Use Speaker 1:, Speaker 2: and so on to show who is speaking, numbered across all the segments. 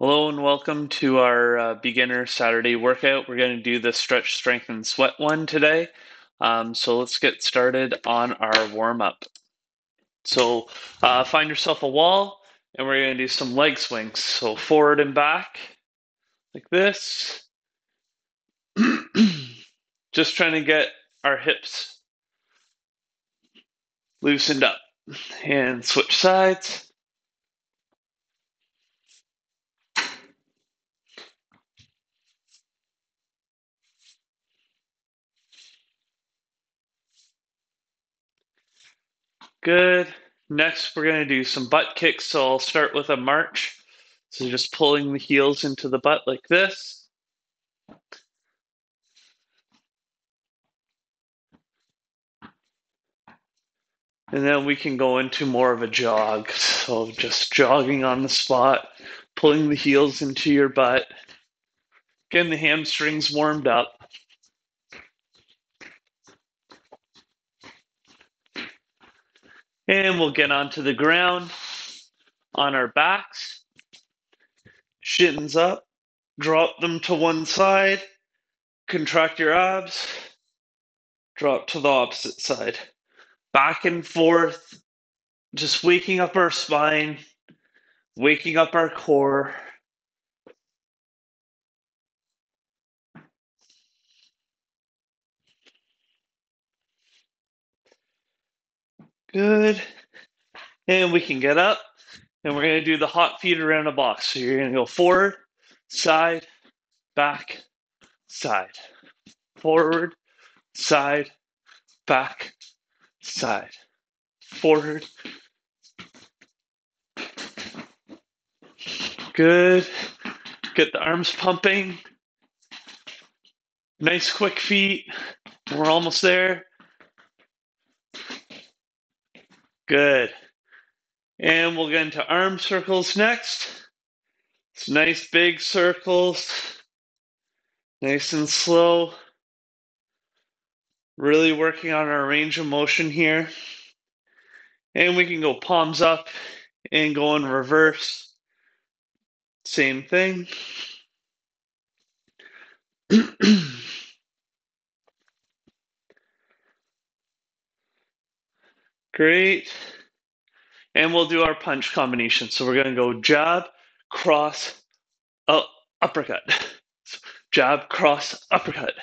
Speaker 1: Hello and welcome to our beginner Saturday workout. We're going to do the stretch, strength, and sweat one today. So let's get started on our warm up. So find yourself a wall and we're going to do some leg swings. So forward and back like this. Just trying to get our hips loosened up and switch sides. Good. Next, we're going to do some butt kicks. So I'll start with a march. So just pulling the heels into the butt like this. And then we can go into more of a jog. So just jogging on the spot, pulling the heels into your butt, getting the hamstrings warmed up. And we'll get onto the ground on our backs, shins up, drop them to one side, contract your abs, drop to the opposite side. Back and forth, just waking up our spine, waking up our core. Good. And we can get up, and we're going to do the hot feet around a box. So you're going to go forward, side, back, side. Forward, side, back, side. Forward. Good. Get the arms pumping. Nice quick feet. We're almost there. Good. And we'll get into arm circles next. It's nice big circles. Nice and slow. Really working on our range of motion here. And we can go palms up and go in reverse. Same thing. Great. And we'll do our punch combination. So we're going to go jab, cross, uppercut. Jab, cross, uppercut.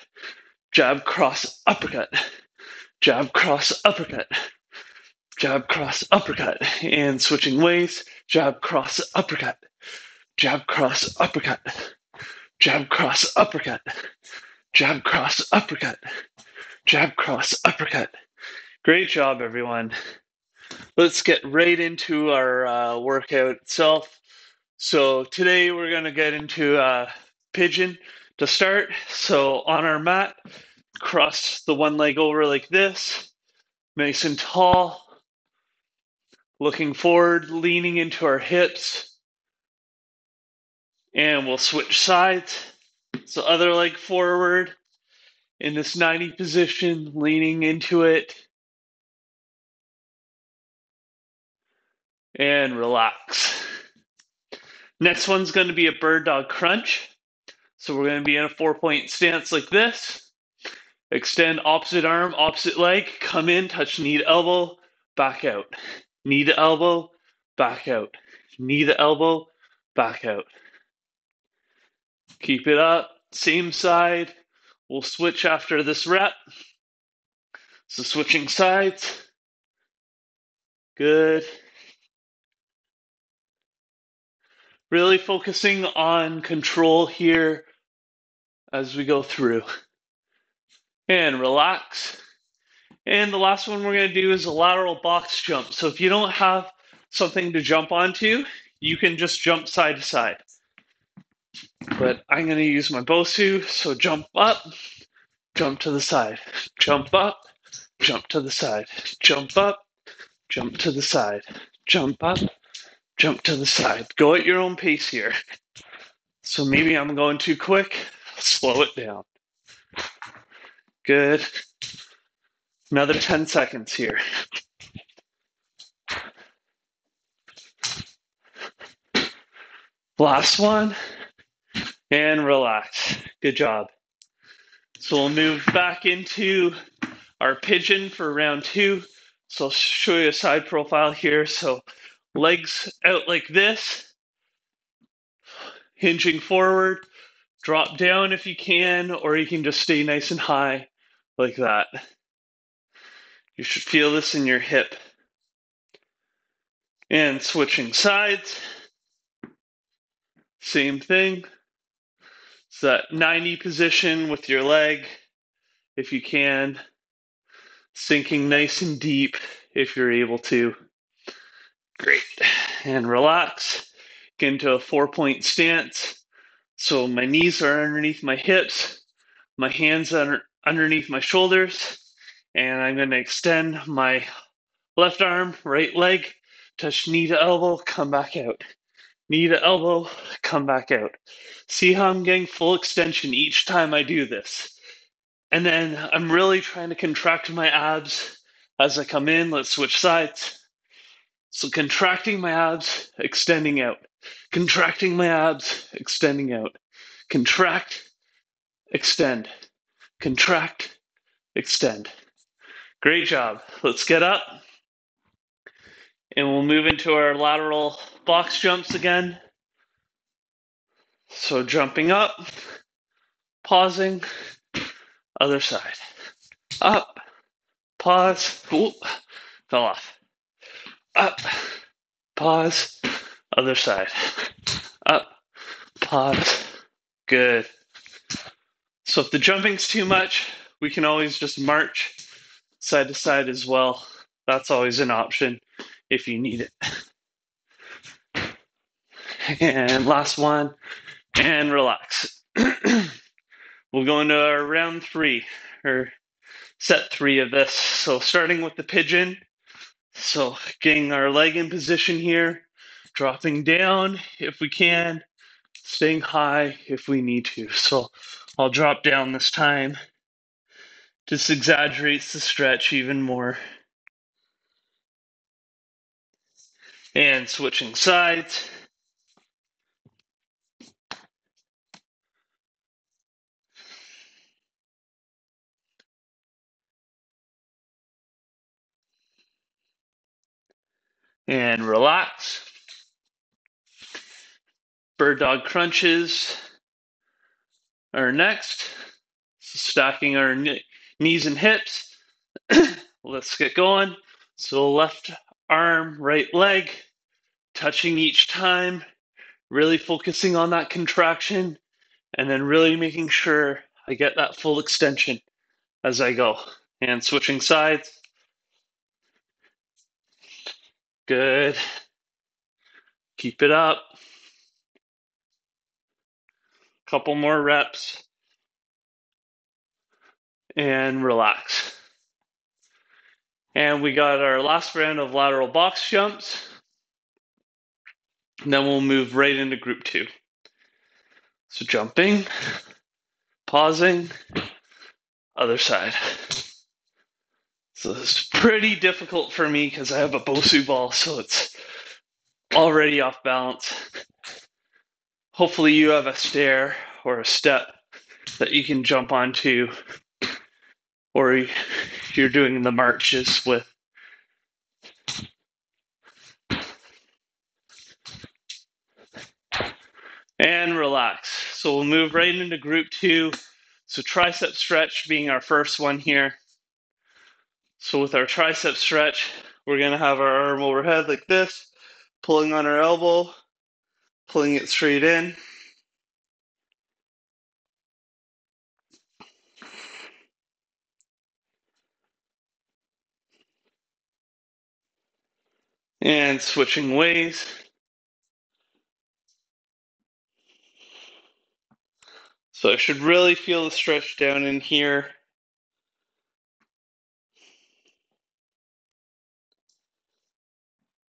Speaker 1: Jab, cross, uppercut. Jab, cross, uppercut. Jab, cross, uppercut. And switching ways. Jab, cross, uppercut. Jab, cross, uppercut. Jab, cross, uppercut. Jab, cross, uppercut. Jab, cross, uppercut. Great job, everyone. Let's get right into our workout itself. So today we're going to get into Pigeon to start. So on our mat, cross the one leg over like this, nice and tall, looking forward, leaning into our hips, and we'll switch sides. So other leg forward in this 90 position, leaning into it, and relax. Next one's going to be a bird dog crunch. So we're going to be in a 4-point stance like this. Extend opposite arm, opposite leg, come in, touch knee to elbow, back out. Knee to elbow, back out. Knee to elbow, back out. Keep it up, same side. We'll switch after this rep. So switching sides. Good. Really focusing on control here as we go through. And relax. And the last one we're going to do is a lateral box jump. So if you don't have something to jump onto, you can just jump side to side. But I'm going to use my BOSU, so jump up, jump to the side, jump up, jump to the side, jump up, jump to the side, jump up, jump to the side. Go at your own pace here. So maybe I'm going too quick. Slow it down. Good. Another 10 seconds here. Last one, and relax. Good job. So we'll move back into our pigeon for round 2. So I'll show you a side profile here. So legs out like this, hinging forward, drop down if you can, or you can just stay nice and high like that. You should feel this in your hip. And switching sides, same thing. So that 90 position with your leg, if you can, sinking nice and deep if you're able to. Great. And relax. Get into a 4-point stance. So my knees are underneath my hips, my hands are underneath my shoulders, and I'm going to extend my left arm, right leg, touch knee to elbow, come back out. Knee to elbow, come back out. See how I'm getting full extension each time I do this. And then I'm really trying to contract my abs as I come in. Let's switch sides. So contracting my abs, extending out. Contracting my abs, extending out. Contract, extend. Contract, extend. Great job. Let's get up. And we'll move into our lateral box jumps again. So jumping up, pausing, other side. Up, pause, oop, fell off. Up, pause, other side. Up, pause, good. So if the jumping's too much, we can always just march side to side as well. That's always an option if you need it. And last one, and relax. We'll go into our round 3, or set 3 of this. So starting with the pigeon. So getting our leg in position here, dropping down if we can, staying high if we need to. So I'll drop down this time. Just exaggerates the stretch even more. And switching sides. And relax. Bird dog crunches are next. So stacking our knees and hips. Let's get going. So left arm, right leg, touching each time, really focusing on that contraction, and then really making sure I get that full extension as I go. And switching sides. Good. Keep it up. Couple more reps. And relax. And we got our last round of lateral box jumps. And then we'll move right into group 2. So jumping, pausing, other side. So this is pretty difficult for me because I have a Bosu ball, so it's already off balance. Hopefully you have a stair or a step that you can jump onto, or you're doing the marches with. And relax. So we'll move right into group 2. So tricep stretch being our first one here. So with our tricep stretch, we're going to have our arm overhead like this, pulling on our elbow, pulling it straight in. And switching ways. So I should really feel the stretch down in here.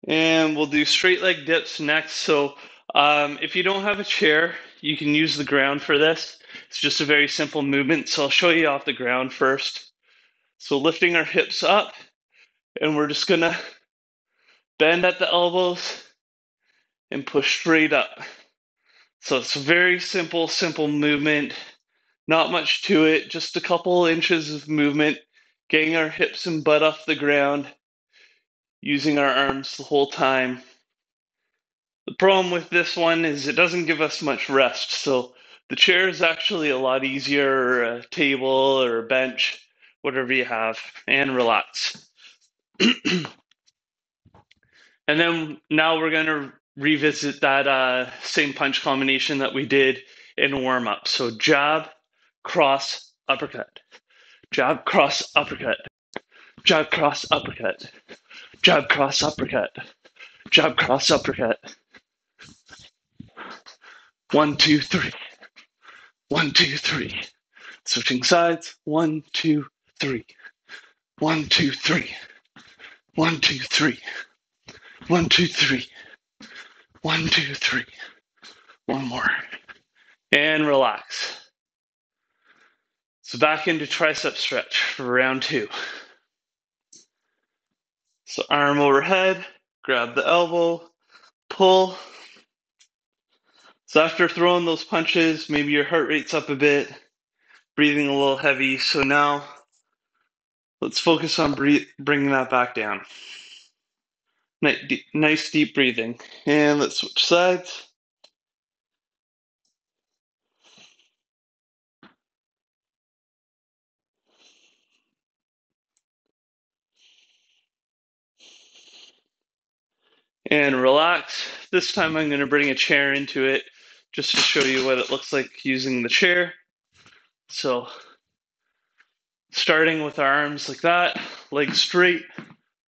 Speaker 1: And we'll do straight leg dips next. So if you don't have a chair, you can use the ground for this. It's just a very simple movement. So I'll show you off the ground first. So lifting our hips up, and we're just gonna bend at the elbows and push straight up. So it's a very simple movement. Not much to it, just a couple inches of movement, getting our hips and butt off the ground, using our arms the whole time. The problem with this one is it doesn't give us much rest. So the chair is actually a lot easier, or a table or a bench, whatever you have, and relax. And then now we're going to revisit that same punch combination that we did in warm up. So jab, cross, uppercut. Jab, cross, uppercut. Jab, cross, uppercut. Jab, cross, uppercut. Jab, cross, uppercut. 1, 2, 3. 1, 2, 3. Switching sides. 1, 2, 3. 1, 2, 3. 1, 2, 3. 1, 2, 3. 1, 2, 3. One more. And relax. So back into tricep stretch for round 2. So arm overhead, grab the elbow, pull. So after throwing those punches, maybe your heart rate's up a bit, breathing a little heavy. So now let's focus on bringing that back down. Nice deep breathing. And let's switch sides. And relax. This time I'm going to bring a chair into it just to show you what it looks like using the chair. So starting with our arms like that, legs straight,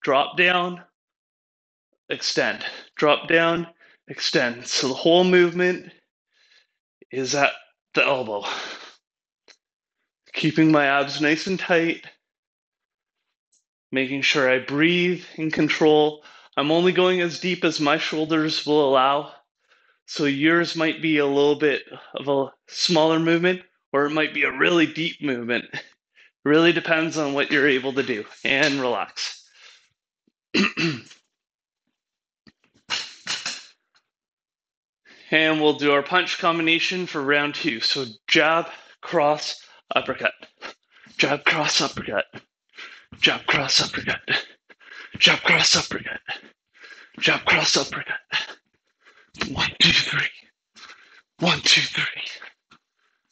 Speaker 1: drop down, extend, drop down, extend. So the whole movement is at the elbow. Keeping my abs nice and tight, making sure I breathe in control. I'm only going as deep as my shoulders will allow. So yours might be a little bit of a smaller movement, or it might be a really deep movement. It really depends on what you're able to do. And relax. And we'll do our punch combination for round 2. So jab, cross, uppercut. Jab, cross, uppercut. Jab, cross, uppercut. Jab, cross, uppercut. Jab, cross, uppercut. 1, 2, 3. 1, 2, 3.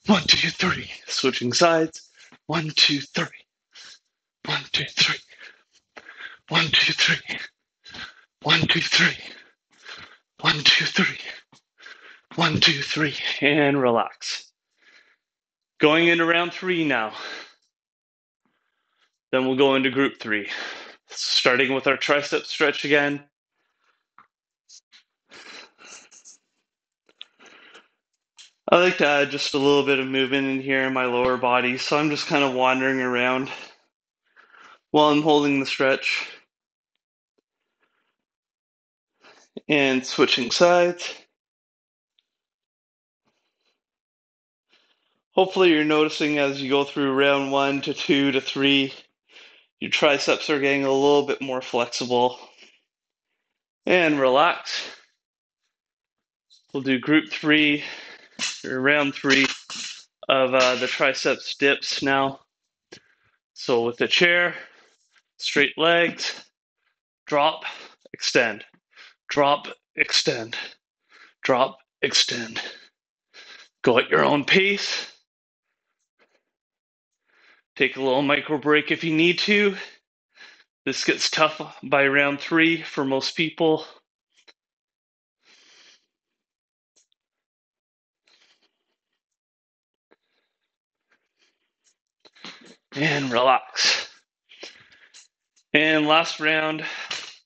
Speaker 1: 1, 2, 3. Switching sides. 1, 2, 3. 1, 2, 3. 1, 2, 3. 1, 2, 3. 1, 2, 3. 1, 2, 3. And relax. Going into round 3 now. Then we'll go into group 3. Starting with our tricep stretch again. I like to add just a little bit of movement in here in my lower body, so I'm just kind of wandering around while I'm holding the stretch and switching sides. Hopefully you're noticing as you go through round 1 to 2 to 3, your triceps are getting a little bit more flexible. And relax. We'll do group 3, or round 3 of the triceps dips now. So with the chair, straight legs, drop, extend, drop, extend, drop, extend. Go at your own pace. Take a little micro break if you need to. This gets tough by round 3 for most people. And relax. And last round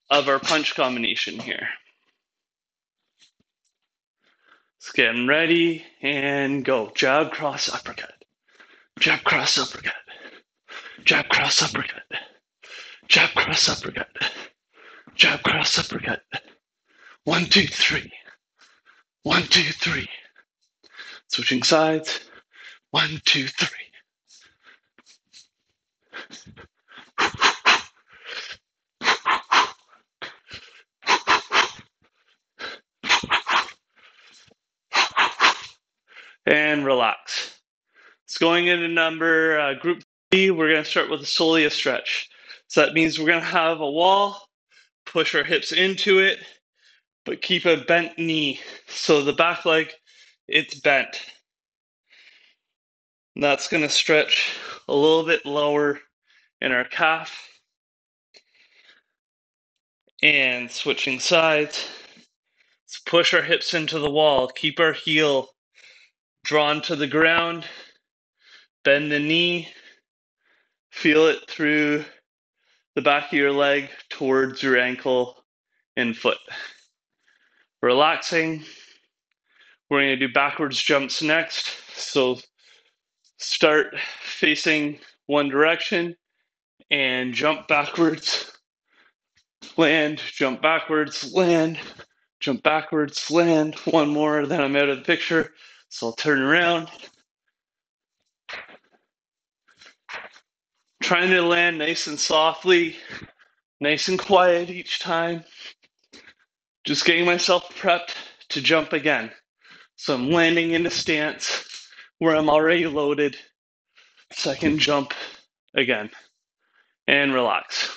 Speaker 1: of our punch combination here. Let's get ready and go. Jab, cross, uppercut. Jab, cross, uppercut. Jab, cross, uppercut. Jab, cross, uppercut. Jab, cross, uppercut. 1, 2, 3. 1, 2, 3. Switching sides. 1, 2, 3. and relax. So going into group 3, we're going to start with a soleus stretch. So that means we're going to have a wall, push our hips into it, but keep a bent knee. So the back leg, it's bent. And that's going to stretch a little bit lower in our calf. And switching sides. Let's push our hips into the wall. Keep our heel drawn to the ground. Bend the knee. Feel it through the back of your leg towards your ankle and foot. Relaxing. We're going to do backwards jumps next. So start facing one direction and jump backwards, land, jump backwards, land, jump backwards, land. One more, then I'm out of the picture. So I'll turn around. Trying to land nice and softly, nice and quiet each time. Just getting myself prepped to jump again. So I'm landing in a stance where I'm already loaded, so I can jump again and relax.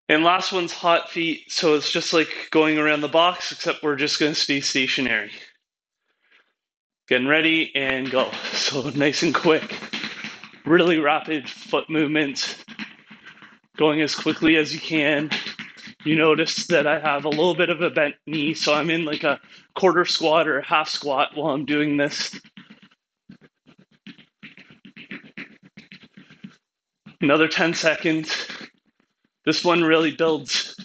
Speaker 1: And last one's hot feet, so it's just like going around the box, except we're just going to stay stationary. Getting ready and go. So nice and quick, really rapid foot movements, going as quickly as you can. You notice that I have a little bit of a bent knee, so I'm in like a quarter squat or a half squat while I'm doing this. Another 10 seconds. This one really builds.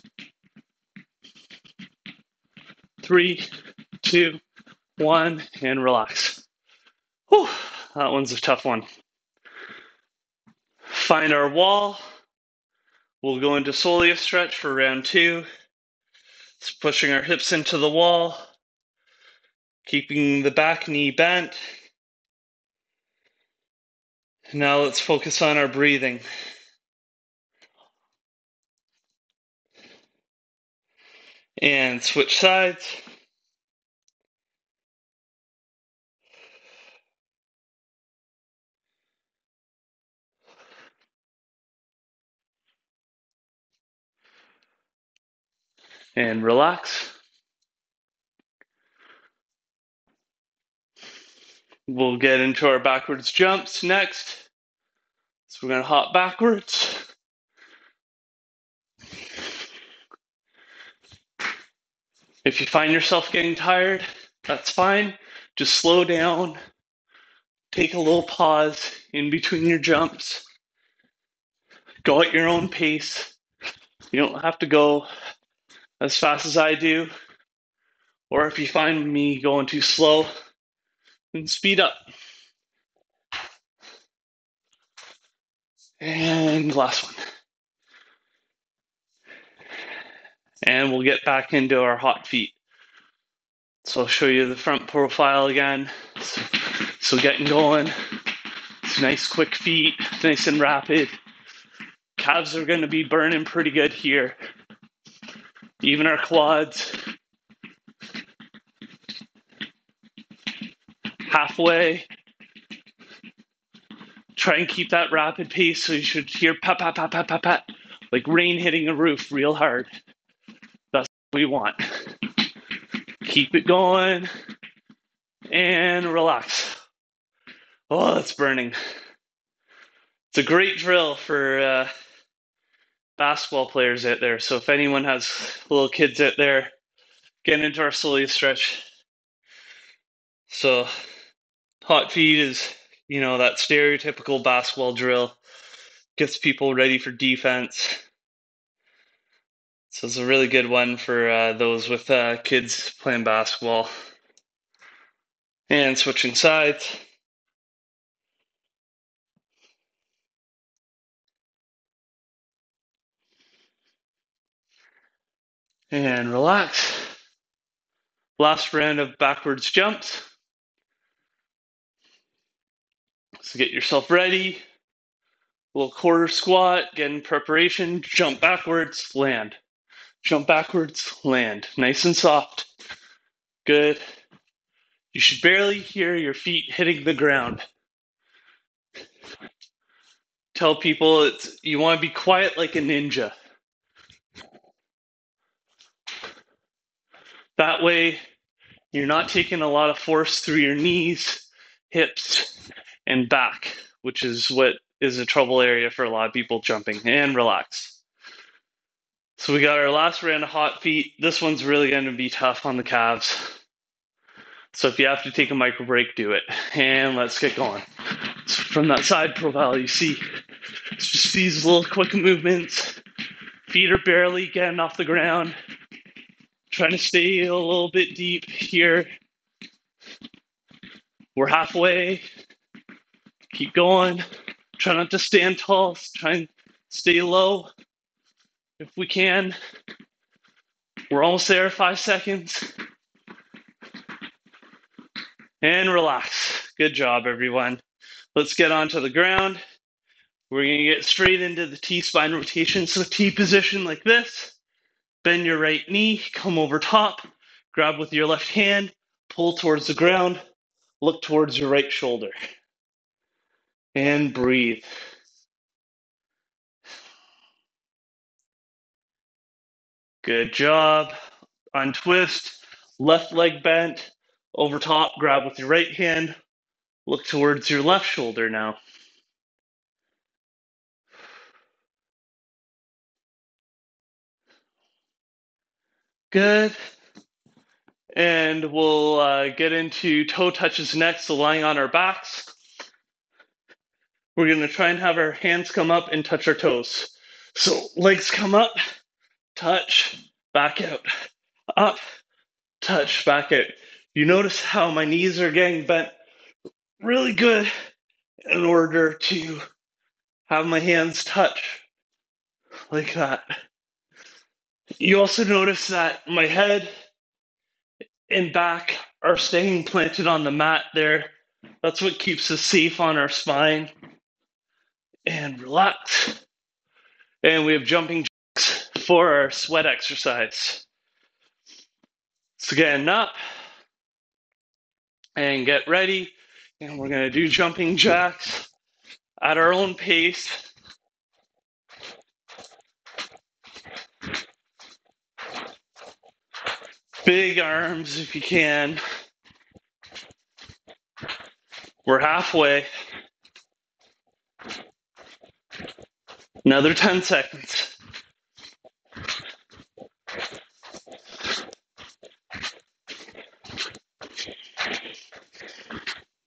Speaker 1: 3, 2, 1, and relax. Whew, that one's a tough one. Find our wall. We'll go into soleus stretch for round 2. It's pushing our hips into the wall, keeping the back knee bent. Now let's focus on our breathing. And switch sides. And relax. We'll get into our backwards jumps next. So we're going to hop backwards. If you find yourself getting tired, that's fine. Just slow down. Take a little pause in between your jumps. Go at your own pace. You don't have to go as fast as I do. Or if you find me going too slow, then speed up. And last one. And we'll get back into our hot feet. So I'll show you the front profile again. So getting going. It's nice quick feet, nice and rapid. Calves are going to be burning pretty good here. Even our quads. Halfway. Try and keep that rapid pace so you should hear pat, pat, pat, pat, pat, pat, like rain hitting a roof real hard. That's what we want. Keep it going and relax. Oh, that's burning. It's a great drill for basketball players out there. So if anyone has little kids out there, get into our soleus stretch. So hot feet is, that stereotypical basketball drill. Gets people ready for defense. So it's a really good one for those with kids playing basketball. And switching sides. And relax. Last round of backwards jumps. So get yourself ready. A little quarter squat, get in preparation, jump backwards, land. Jump backwards, land. Nice and soft. Good. You should barely hear your feet hitting the ground. Tell people you want to be quiet like a ninja. That way, you're not taking a lot of force through your knees, hips, and back, which is what is a trouble area for a lot of people jumping. And relax. So we got our last round of hot feet. This one's really going to be tough on the calves. So if you have to take a micro break, do it. And let's get going. So from that side profile, you see it's just these little quick movements. Feet are barely getting off the ground. Trying to stay a little bit deep here. We're halfway. Keep going. Try not to stand tall. Try and stay low if we can. We're almost there, 5 seconds. And relax. Good job, everyone. Let's get onto the ground. We're going to get straight into the T-spine rotation. So T position like this. Bend your right knee, come over top, grab with your left hand, pull towards the ground, look towards your right shoulder. And breathe. Good job. Untwist, left leg bent, over top, grab with your right hand, look towards your left shoulder now. Good. And we'll get into toe touches next, so lying on our backs. We're going to try and have our hands come up and touch our toes. So legs come up, touch, back out, up, touch, back out. You notice how my knees are getting bent really good in order to have my hands touch like that. You also notice that my head and back are staying planted on the mat there. That's what keeps us safe on our spine. And relax. And we have jumping jacks for our sweat exercise. So getting up and get ready. And we're going to do jumping jacks at our own pace. Big arms if you can. We're halfway. Another 10 seconds.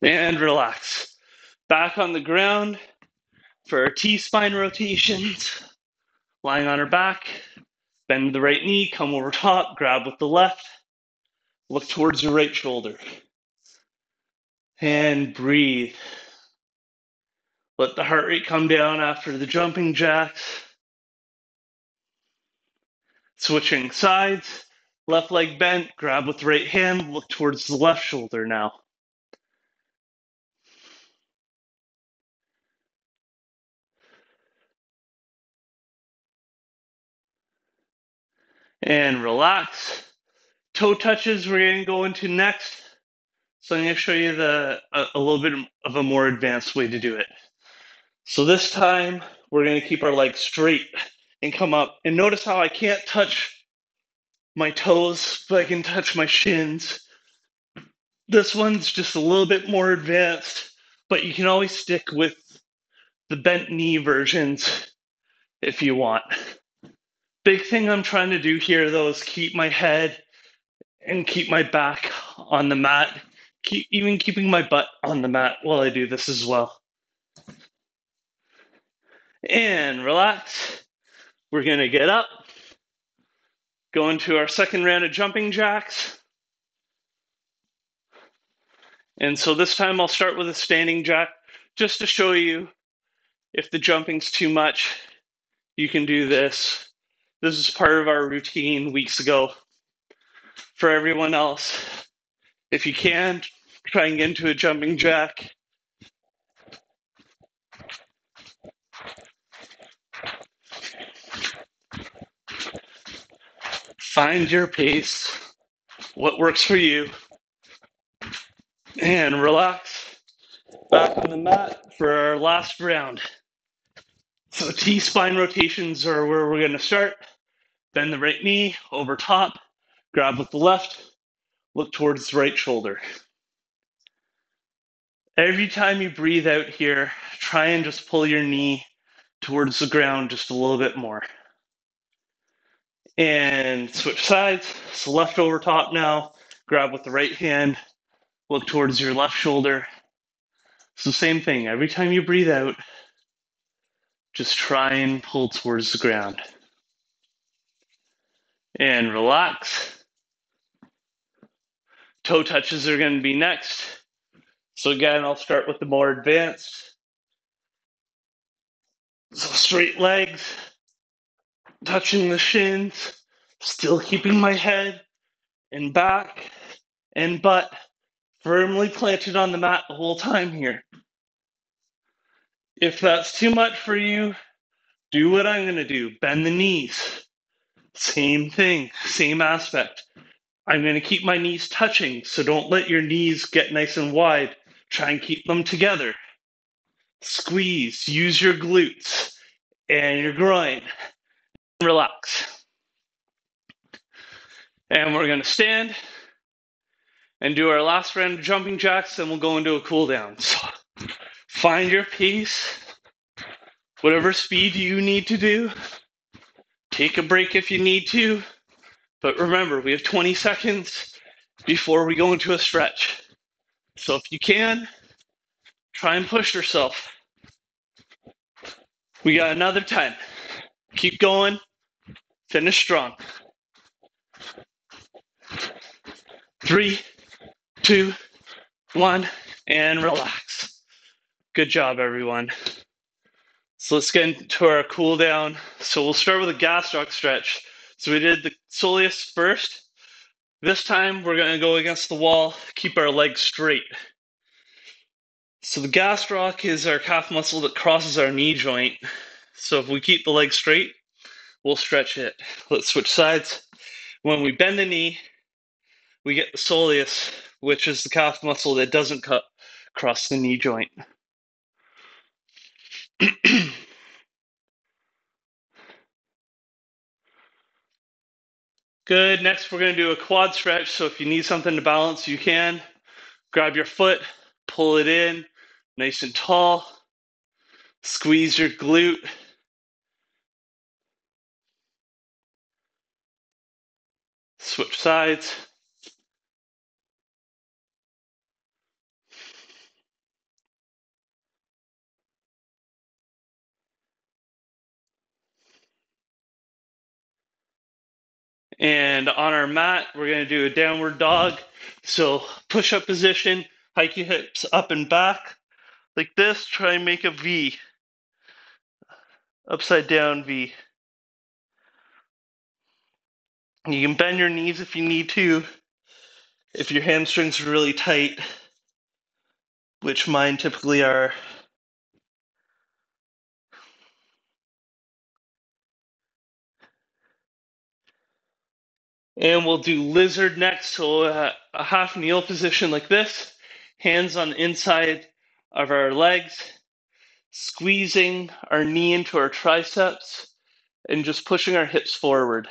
Speaker 1: And relax. Back on the ground for our T-spine rotations. Lying on our back. Bend the right knee, come over top, grab with the left. Look towards your right shoulder. And breathe. Let the heart rate come down after the jumping jacks. Switching sides. Left leg bent, grab with the right hand, look towards the left shoulder now. And relax. Toe touches we're going to go into next. So I'm going to show you a little bit of a more advanced way to do it. So this time we're going to keep our legs straight and come up. And notice how I can't touch my toes, but I can touch my shins. This one's just a little bit more advanced, but you can always stick with the bent knee versions if you want. Big thing I'm trying to do here, though, is keep my head and keep my back on the mat, even keeping my butt on the mat while I do this as well. And relax. We're going to get up, go into our second round of jumping jacks. And so this time I'll start with a standing jack just to show you if the jumping's too much, you can do this. This is part of our routine weeks ago. For everyone else, if you can, try and get into a jumping jack. Find your pace, what works for you. And relax. Back on the mat for our last round. So T-spine rotations are where we're going to start. Bend the right knee over top, grab with the left, look towards the right shoulder. Every time you breathe out here, try and just pull your knee towards the ground just a little bit more. And switch sides. So left over top now, grab with the right hand, look towards your left shoulder. So same thing, every time you breathe out, just try and pull towards the ground. And relax. Toe touches are going to be next. So again, I'll start with the more advanced. So straight legs, touching the shins, still keeping my head and back and butt firmly planted on the mat the whole time here. If that's too much for you, do what I'm going to do. Bend the knees. Same thing, same aspect. I'm going to keep my knees touching, so don't let your knees get nice and wide. Try and keep them together. Squeeze, use your glutes and your groin. Relax. And we're going to stand and do our last round of jumping jacks, then we'll go into a cool down. So find your pace, whatever speed you need to do. Take a break if you need to. But remember, we have 20 seconds before we go into a stretch. So if you can, try and push yourself. We got another 10. Keep going. Finish strong. 3, 2, 1, and relax. Good job, everyone. So let's get into our cool down. So we'll start with a gastroc stretch. So we did the soleus first. This time we're going to go against the wall, keep our legs straight. So the gastroc is our calf muscle that crosses our knee joint. So if we keep the leg straight, we'll stretch it. Let's switch sides. When we bend the knee, we get the soleus, which is the calf muscle that doesn't cross the knee joint. Good. Next, we're going to do a quad stretch. So if you need something to balance, you can. Grab your foot, pull it in, nice and tall. Squeeze your glute. Switch sides. And on our mat, we're going to do a downward dog. So push-up position, hike your hips up and back. Like this, try and make a V. Upside down V. You can bend your knees if you need to. If your hamstrings are really tight, which mine typically are. And we'll do lizard next, so a half kneel position like this, hands on the inside of our legs, squeezing our knee into our triceps, and just pushing our hips forward.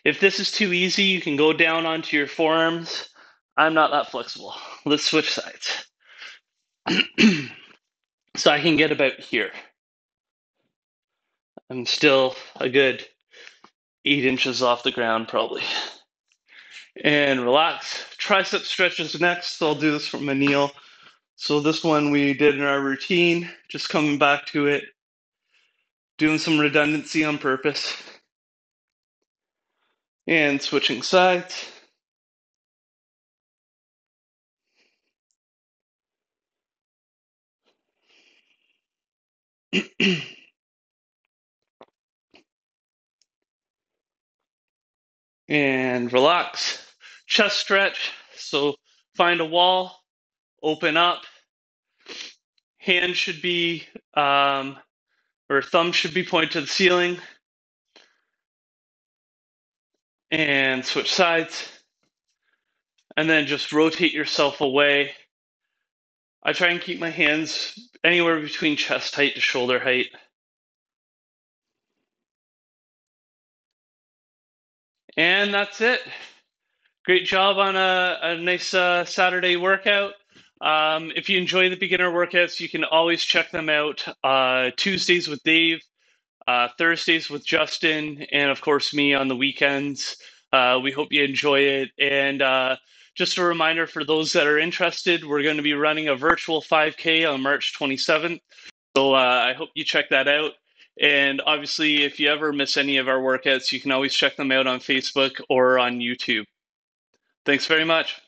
Speaker 1: If this is too easy, you can go down onto your forearms. I'm not that flexible. Let's switch sides. So I can get about here. I'm still a good 8 inches off the ground, probably. And relax. Tricep stretches next. So I'll do this from a kneel. So this one we did in our routine, just coming back to it, doing some redundancy on purpose. And switching sides. And relax. Chest stretch. So find a wall, open up. Hand should be, or thumb should be pointed to the ceiling. And switch sides. and then just rotate yourself away. I try and keep my hands anywhere between chest height to shoulder height. And that's it. Great job on a nice Saturday workout. If you enjoy the beginner workouts, you can always check them out. Tuesdays with Dave, Thursdays with Justin, and of course me on the weekends. We hope you enjoy it. And just a reminder for those that are interested, we're going to be running a virtual 5K on March 27th. So I hope you check that out. And obviously, if you ever miss any of our workouts, you can always check them out on Facebook or on YouTube. Thanks very much.